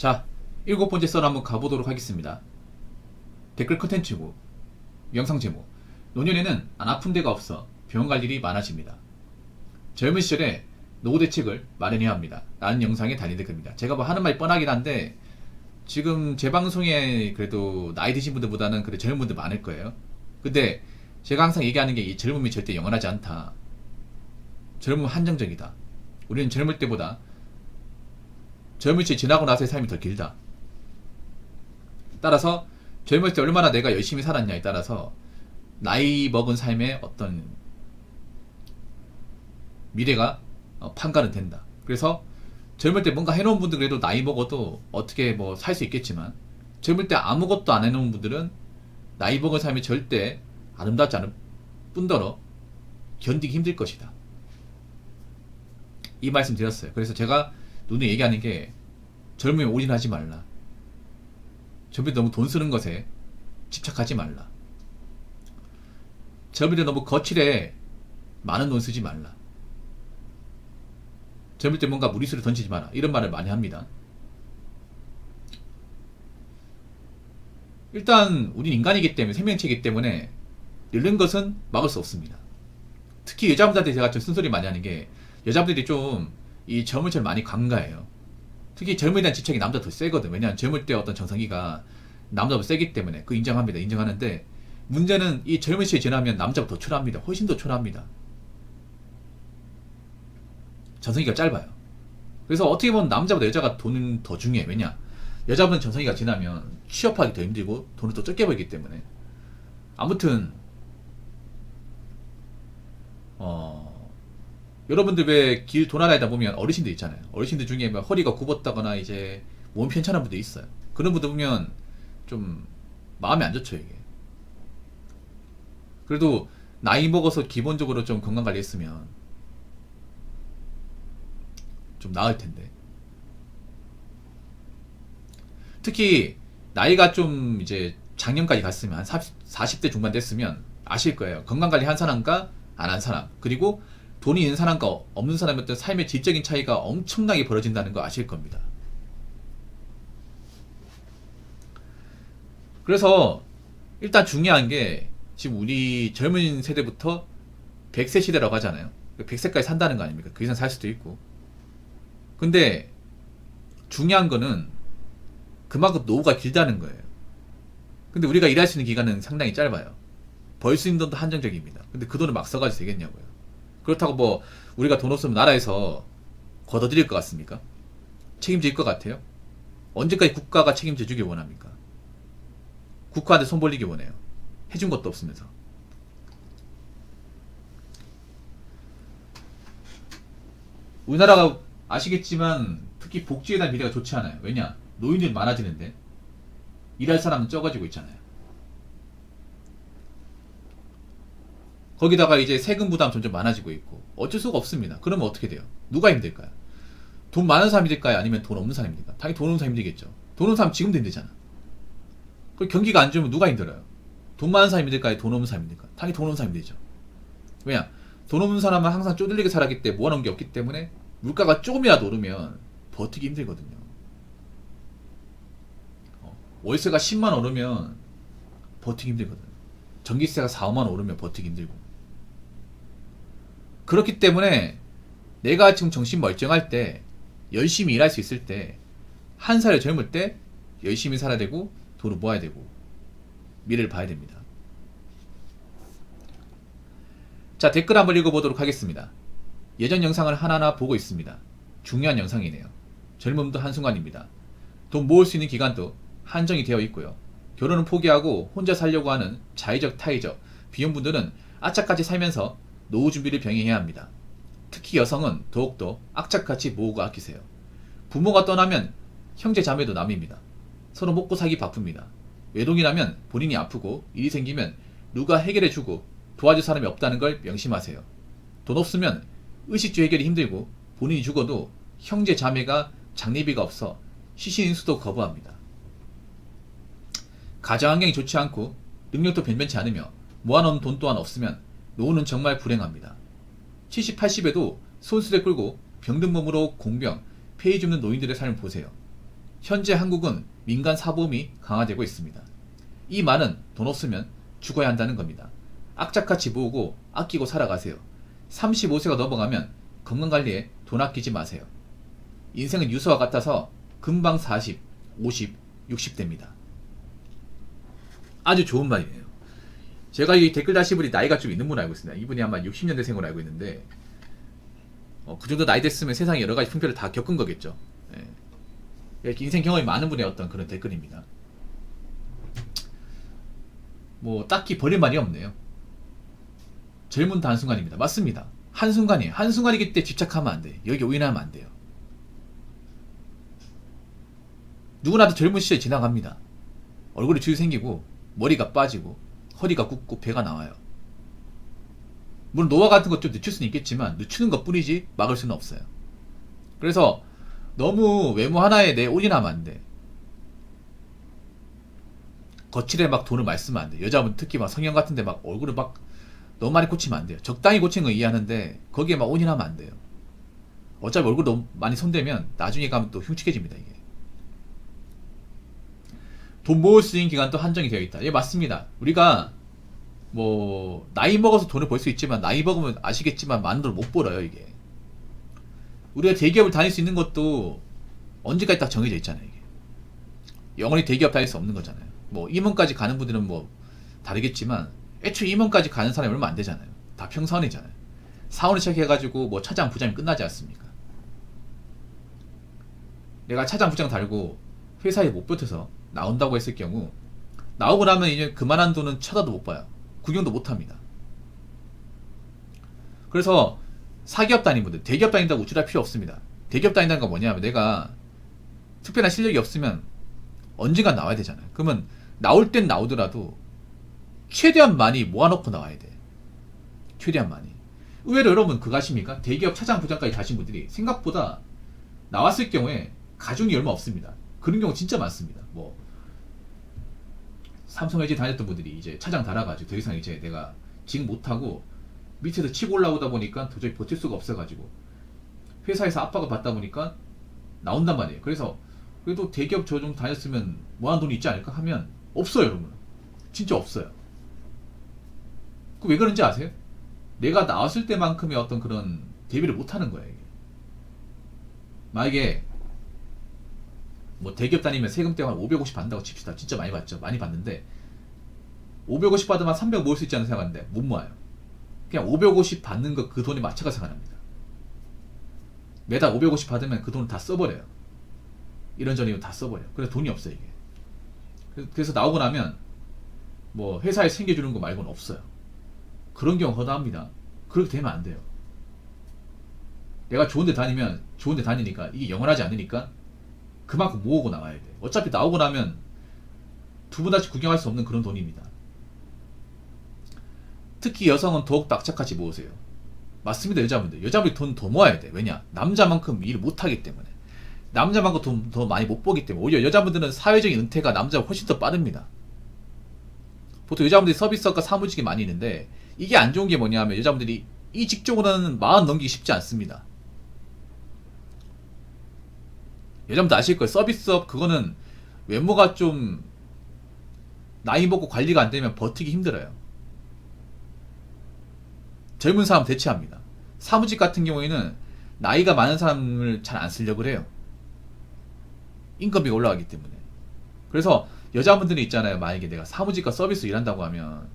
자, 7번째 썰 한번 가보도록 하겠습니다. 댓글 컨텐츠고 영상 제목: 노년에는 안 아픈 데가 없어 병원 갈 일이 많아집니다. 젊은 시절에 노후 대책을 마련해야 합니다 라는 영상에 달린 댓글입니다. 제가 뭐 하는 말이 뻔하긴 한데 지금 제 방송에 그래도 나이 드신 분들보다는 그래도 젊은 분들 많을 거예요. 근데 제가 항상 얘기하는 게 이 젊음이 절대 영원하지 않다. 젊음은 한정적이다. 우리는 젊을 때보다 젊은 시절 지나고 나서의 삶이 더 길다. 따라서 젊을 때 얼마나 내가 열심히 살았냐에 따라서 나이 먹은 삶의 어떤 미래가 판가는 된다. 그래서 젊을 때 뭔가 해놓은 분들 그래도 나이 먹어도 어떻게 뭐 살 수 있겠지만, 젊을 때 아무것도 안 해놓은 분들은 나이 먹은 삶이 절대 아름답지 않을 뿐더러 견디기 힘들 것이다. 이 말씀 드렸어요. 그래서 제가 눈에 얘기하는 게 젊음에 올인하지 말라. 젊을 때 너무 돈 쓰는 것에 집착하지 말라. 젊을 때 너무 거칠에 많은 돈 쓰지 말라. 젊을 때 뭔가 무리수를 던지지 마라. 이런 말을 많이 합니다. 일단 우린 인간이기 때문에, 생명체이기 때문에 늙는 것은 막을 수 없습니다. 특히 여자분들한테 제가 좀 쓴소리 많이 하는 게, 여자분들이 좀 이 젊은 층을 많이 간과해요. 특히 젊음에 대한 집착이 남자 더 세거든. 왜냐하면 젊을 때 어떤 정성기가 남자보다 세기 때문에. 그 인정합니다. 인정하는데 문제는 이 젊은 시절이 지나면 남자보다 더 초라합니다. 훨씬 더 초라합니다. 전성기가 짧아요. 그래서 어떻게 보면 남자보다 여자가 돈은 더 중요해. 왜냐? 여자분은 전성기가 지나면 취업하기 더 힘들고 돈을 더 적게 벌기 때문에. 아무튼 여러분들 왜 길 도나다니다 보면 어르신들 있잖아요. 어르신들 중에 막 허리가 굽었다거나 이제 몸 편찮은 분들 있어요. 그런 분들 보면 좀 마음이 안 좋죠, 이게. 그래도 나이 먹어서 기본적으로 좀 건강관리 했으면 좀 나을 텐데. 특히 나이가 좀 이제 작년까지 갔으면 한 40대 중반 됐으면 아실 거예요. 건강관리 한 사람과 안 한 사람, 그리고 돈이 있는 사람과 없는 사람의 어떤 삶의 질적인 차이가 엄청나게 벌어진다는 거 아실 겁니다. 그래서 일단 중요한 게, 지금 우리 젊은 세대부터 100세 시대라고 하잖아요. 100세까지 산다는 거 아닙니까? 그 이상 살 수도 있고. 근데 중요한 거는 그만큼 노후가 길다는 거예요. 근데 우리가 일할 수 있는 기간은 상당히 짧아요. 벌 수 있는 돈도 한정적입니다. 근데 그 돈을 막 써가지고 되겠냐고요. 그렇다고 뭐 우리가 돈 없으면 나라에서 걷어들일 것 같습니까? 책임질 것 같아요? 언제까지 국가가 책임져 주길 원합니까? 국가한테 손 벌리기 원해요. 해준 것도 없으면서. 우리나라가 아시겠지만 특히 복지에 대한 미래가 좋지 않아요. 왜냐? 노인들이 많아지는데 일할 사람은 적어지고 있잖아요. 거기다가 이제 세금 부담 점점 많아지고 있고 어쩔 수가 없습니다. 그러면 어떻게 돼요? 누가 힘들까요? 돈 많은 사람이 힘들까요? 아니면 돈 없는 사람이 힘들까요? 당연히 돈 없는 사람이 힘들겠죠. 돈 없는 사람 지금도 힘들잖아. 그리고 경기가 안 좋으면 누가 힘들어요? 돈 많은 사람이 힘들까요? 돈 없는 사람이 힘들까요? 당연히 돈 없는 사람이 힘들죠. 왜냐? 돈 없는 사람은 항상 쪼들리게 살았기 때문에 모아놓은 게 없기 때문에 물가가 조금이라도 오르면 버티기 힘들거든요. 월세가 10만 오르면 버티기 힘들거든요. 전기세가 4, 5만 오르면 버티기 힘들고. 그렇기 때문에 내가 지금 정신 멀쩡할 때, 열심히 일할 수 있을 때, 한 살에 젊을 때 열심히 살아야 되고 돈을 모아야 되고 미래를 봐야 됩니다. 자, 댓글 한번 읽어보도록 하겠습니다. 예전 영상을 하나하나 보고 있습니다. 중요한 영상이네요. 젊음도 한순간입니다. 돈 모을 수 있는 기간도 한정이 되어 있고요. 결혼은 포기하고 혼자 살려고 하는 자의적 타의적 비혼분들은 악착같이 살면서 노후 준비를 병행해야 합니다. 특히 여성은 더욱더 악착같이 모으고 아끼세요. 부모가 떠나면 형제 자매도 남입니다. 서로 먹고 살기 바쁩니다. 외동이 나면 본인이 아프고 일이 생기면 누가 해결해주고 도와줄 사람이 없다는 걸 명심하세요. 돈 없으면 의식주 해결이 힘들고 본인이 죽어도 형제 자매가 장례비가 없어 시신인수도 거부합니다. 가정환경이 좋지 않고 능력도 변변치 않으며 모아놓은 돈 또한 없으면 노후는 정말 불행합니다. 70, 80에도 손수레 끌고 병든 몸으로 공병, 폐의 줍는 노인들의 삶을 보세요. 현재 한국은 민간 사보험이 강화되고 있습니다. 이 말은 돈 없으면 죽어야 한다는 겁니다. 악착같이 모으고 아끼고 살아가세요. 35세가 넘어가면 건강관리에 돈 아끼지 마세요. 인생은 유서와 같아서 금방 40, 50, 60 됩니다. 아주 좋은 말이네요. 제가 이 댓글 다신 분이 나이가 좀 있는 분으로 알고 있습니다. 이분이 아마 60년대생으로 알고 있는데 그 정도 나이 됐으면 세상에 여러 가지 풍패를 다 겪은 거겠죠. 예. 이렇게 인생 경험이 많은 분의 어떤 그런 댓글입니다. 뭐 딱히 버릴 말이 없네요. 젊은 한순간입니다. 맞습니다. 한순간이에요. 한순간이기 때문에 집착하면 안 돼. 여기 오인하면 안 돼요. 누구나도 젊은 시절이 지나갑니다. 얼굴에 주위 생기고 머리가 빠지고 허리가 굽고 배가 나와요. 물론 노화 같은 것 좀 늦출 수는 있겠지만 늦추는 것 뿐이지 막을 수는 없어요. 그래서 너무 외모 하나에 내 올인하면 안 돼. 거칠에 막 돈을 많이 쓰면 안 돼. 여자분 특히 막 성형 같은데 막 얼굴을 막 너무 많이 고치면 안 돼요. 적당히 고치는 건 이해하는데 거기에 막 올인하면 안 돼요. 어차피 얼굴 너무 많이 손대면 나중에 가면 또 흉측해집니다. 이게 돈 모을 수 있는 기간도 한정이 되어 있다. 예, 맞습니다. 우리가 뭐 나이 먹어서 돈을 벌 수 있지만 나이 먹으면 아시겠지만 많은 돈을 못 벌어요. 이게 우리가 대기업을 다닐 수 있는 것도 언제까지 딱 정해져 있잖아요. 이게 영원히 대기업 다닐 수 없는 거잖아요. 뭐 임원까지 가는 분들은 뭐 다르겠지만 애초에 임원까지 가는 사람이 얼마 안 되잖아요. 다 평사원이잖아요. 사원을 시작해가지고 뭐 차장 부장이 끝나지 않습니까? 내가 차장 부장 달고 회사에 못 버텨서 나온다고 했을 경우 나오고 나면 이제 그만한 돈은 쳐다도 못 봐요. 구경도 못 합니다. 그래서 사기업 다니는 분들 대기업 다닌다고 우쭐할 필요 없습니다. 대기업 다닌다는 건 뭐냐면 내가 특별한 실력이 없으면 언젠간 나와야 되잖아요. 그러면 나올 땐 나오더라도 최대한 많이 모아놓고 나와야 돼. 최대한 많이. 의외로 여러분 그거 아십니까? 대기업 차장 부장까지 가신 분들이 생각보다 나왔을 경우에 가중이 얼마 없습니다. 그런 경우 진짜 많습니다. 뭐 삼성 LG 다녔던 분들이 이제 차장 달아가지고 더 이상 이제 내가 직 못하고 밑에서 치고 올라오다 보니까 도저히 버틸 수가 없어가지고 회사에서 압박을 받다 보니까 나온단 말이에요. 그래서 그래도 대기업 저 정도 다녔으면 뭐한 돈이 있지 않을까 하면 없어요. 여러분 진짜 없어요. 그 왜 그런지 아세요? 내가 나왔을 때만큼의 어떤 그런 대비를 못하는 거예요. 이게. 만약에 뭐 대기업 다니면 세금 때문에 550 받는다고 칩시다. 진짜 많이 받죠. 많이 받는데 550 받으면 300 모을 수 있지 않나 생각하는데 못 모아요. 그냥 550 받는 거 그 돈에 맞춰가 생각합니다. 매달 550 받으면 그 돈을 다 써버려요. 이런저런 다 써버려요. 그래서 돈이 없어요. 이게. 그래서 나오고 나면 뭐 회사에 챙겨주는 거 말고는 없어요. 그런 경우 허다합니다. 그렇게 되면 안 돼요. 내가 좋은데 다니면 좋은데 다니니까 이게 영원하지 않으니까 그만큼 모으고 나와야 돼. 어차피 나오고 나면 두 번 다시 구경할 수 없는 그런 돈입니다. 특히 여성은 더욱 악착같이 모으세요. 맞습니다. 여자분들이 돈 더 모아야 돼. 왜냐? 남자만큼 일을 못하기 때문에. 남자만큼 돈 더 많이 못 벌기 때문에. 오히려 여자분들은 사회적인 은퇴가 남자보다 훨씬 더 빠릅니다. 보통 여자분들이 서비스업과 사무직이 많이 있는데 이게 안 좋은 게 뭐냐면 여자분들이 이 직종으로는 40 넘기기 쉽지 않습니다. 여자분들 아실 거예요. 서비스업 그거는 외모가 좀 나이 먹고 관리가 안 되면 버티기 힘들어요. 젊은 사람 대체합니다. 사무직 같은 경우에는 나이가 많은 사람을 잘 안 쓰려고 그래요. 인건비가 올라가기 때문에. 그래서 여자분들이 있잖아요. 만약에 내가 사무직과 서비스 일한다고 하면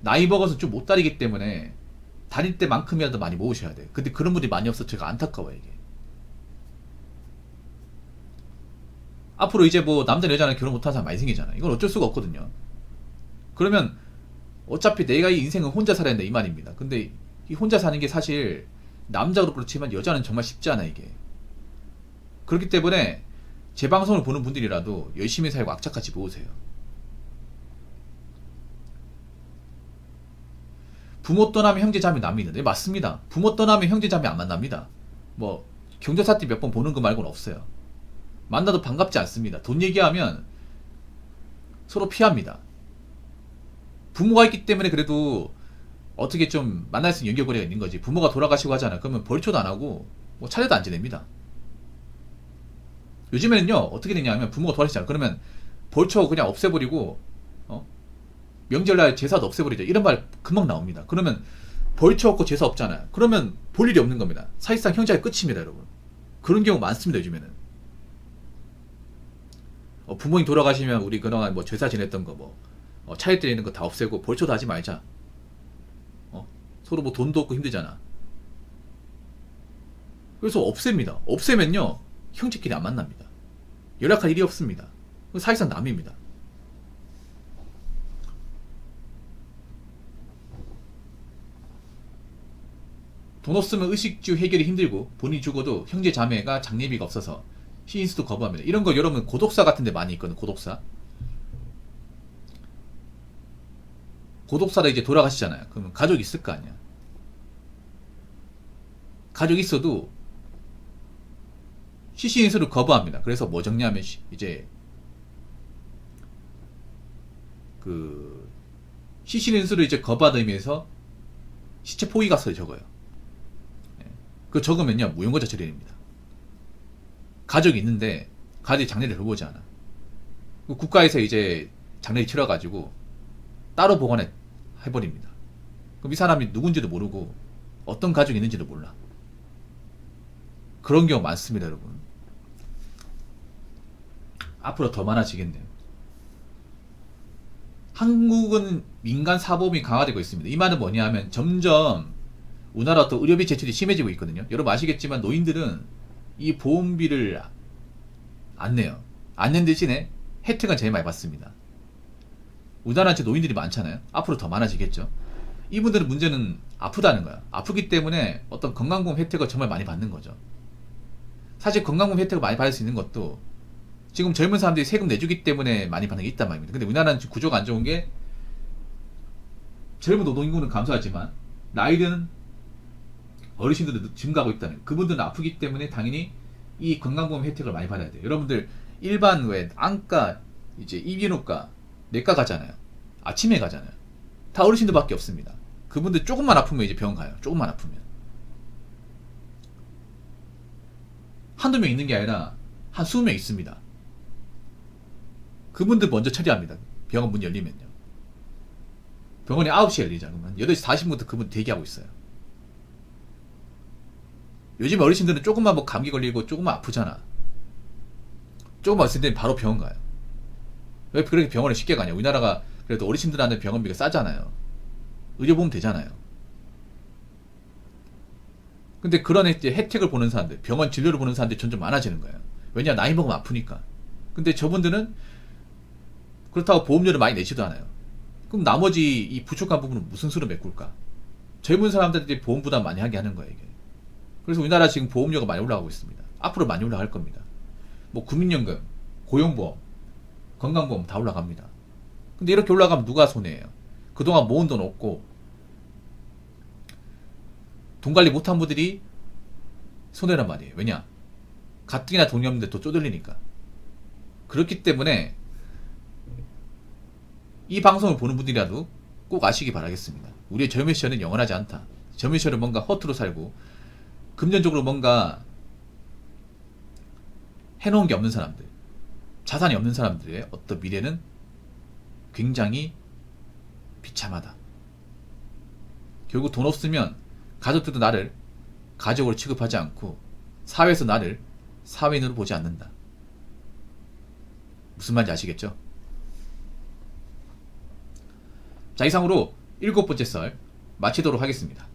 나이 먹어서 좀 못 다니기 때문에 다닐 때만큼이라도 많이 모으셔야 돼요. 근데 그런 분들이 많이 없어서 제가 안타까워요. 이게 앞으로 이제 뭐 남자 여자는 결혼 못하는 사람 많이 생기잖아요. 이건 어쩔 수가 없거든요. 그러면 어차피 내가 이 인생은 혼자 살아야 된다 이 말입니다. 근데 이 혼자 사는 게 사실 남자도 그렇지만 여자는 정말 쉽지 않아 이게. 그렇기 때문에 제 방송을 보는 분들이라도 열심히 살고 악착같이 모으세요. 부모 떠나면 형제 자매 납니다. 네 맞습니다. 부모 떠나면 형제 자매 안 만납니다. 뭐 경조사 때 몇 번 보는 거 말고는 없어요. 만나도 반갑지 않습니다. 돈 얘기하면 서로 피합니다. 부모가 있기 때문에 그래도 어떻게 좀 만날 수 있는 연결고리가 있는 거지. 부모가 돌아가시고 하잖아. 그러면 벌초도 안 하고 뭐 차례도 안 지냅니다. 요즘에는요 어떻게 되냐면 부모가 돌아가시잖아. 그러면 벌초 그냥 없애버리고 명절날 제사도 없애버리자 이런 말 금방 나옵니다. 그러면 벌초 없고 제사 없잖아요. 그러면 볼 일이 없는 겁니다. 사실상 형제가 끝입니다, 여러분. 그런 경우 많습니다, 요즘에는. 부모님 돌아가시면 우리 그동안 뭐 제사 지냈던 거 뭐 차례 때 있는 거 다 없애고 벌초도 하지 말자. 서로 뭐 돈도 없고 힘들잖아. 그래서 없앱니다. 없애면요 형제끼리 안 만납니다. 연락할 일이 없습니다. 사실상 남입니다. 돈 없으면 의식주 해결이 힘들고 본인이 죽어도 형제 자매가 장례비가 없어서 시인수도 거부합니다. 이런 거 여러분 고독사 같은 데 많이 있거든. 고독사. 고독사로 이제 돌아가시잖아요. 그러면 가족이 있을 거 아니야. 가족이 있어도 시신인수를 거부합니다. 그래서 뭐 적냐면 이제 그 시신인수를 이제 거부하는 의미에서 시체 포기가서를 적어요. 그 적으면요 무용거자 처리입니다. 가족이 있는데 가족이 장례를 돌보지 않아. 국가에서 이제 장례를 치러가지고 따로 보관해 해버립니다. 그럼 이 사람이 누군지도 모르고 어떤 가족이 있는지도 몰라. 그런 경우 많습니다, 여러분. 앞으로 더 많아지겠네요. 한국은 민간 사보험이 강화되고 있습니다. 이 말은 뭐냐 하면 점점 우리나라 또 의료비 제출이 심해지고 있거든요. 여러분 아시겠지만 노인들은 이 보험비를 안 내요. 안 낸 대신에 혜택은 제일 많이 받습니다. 우리나라는 지금 노인들이 많잖아요. 앞으로 더 많아지겠죠. 이분들은 문제는 아프다는 거야. 아프기 때문에 어떤 건강보험 혜택을 정말 많이 받는 거죠. 사실 건강보험 혜택을 많이 받을 수 있는 것도 지금 젊은 사람들이 세금 내주기 때문에 많이 받는 게 있단 말입니다. 근데 우리나라는 지금 구조가 안 좋은 게 젊은 노동인구는 감소하지만 나이든 어르신들도 증가하고 있다는, 그분들은 아프기 때문에 당연히 이 건강보험 혜택을 많이 받아야 돼요. 여러분들 일반 왜 안과, 이제 이비인후과, 내과 가잖아요. 아침에 가잖아요. 다 어르신들밖에 없습니다. 그분들 조금만 아프면 이제 병원 가요. 조금만 아프면. 한두 명 있는 게 아니라 한 20명 있습니다. 그분들 먼저 처리합니다. 병원 문 열리면요. 병원이 9시에 열리잖아요. 그러면 8시 40분부터 그분 대기하고 있어요. 요즘 어르신들은 조금만 뭐 감기 걸리고 조금만 아프잖아. 조금만 있을 때는 바로 병원 가요. 왜 그렇게 병원에 쉽게 가냐? 우리나라가 그래도 어르신들한테 병원비가 싸잖아요. 의료보험 되잖아요. 근데 그런 이제 혜택을 보는 사람들, 병원 진료를 보는 사람들이 점점 많아지는 거예요. 왜냐? 나이 먹으면 아프니까. 근데 저분들은 그렇다고 보험료를 많이 내지도 않아요. 그럼 나머지 이 부족한 부분은 무슨 수로 메꿀까? 젊은 사람들이 보험 부담 많이 하게 하는 거예요, 이게. 그래서 우리나라 지금 보험료가 많이 올라가고 있습니다. 앞으로 많이 올라갈 겁니다. 뭐 국민연금, 고용보험, 건강보험 다 올라갑니다. 근데 이렇게 올라가면 누가 손해예요? 그동안 모은 돈 없고 돈 관리 못한 분들이 손해란 말이에요. 왜냐? 가뜩이나 돈이 없는데 또 쪼들리니까. 그렇기 때문에 이 방송을 보는 분들이라도 꼭 아시기 바라겠습니다. 우리의 젊은 시절은 영원하지 않다. 젊은 시절은 뭔가 허투루 살고 금전적으로 뭔가 해놓은 게 없는 사람들, 자산이 없는 사람들의 어떤 미래는 굉장히 비참하다. 결국 돈 없으면 가족들도 나를 가족으로 취급하지 않고 사회에서 나를 사회인으로 보지 않는다. 무슨 말인지 아시겠죠? 자, 이상으로 7번째 썰 마치도록 하겠습니다.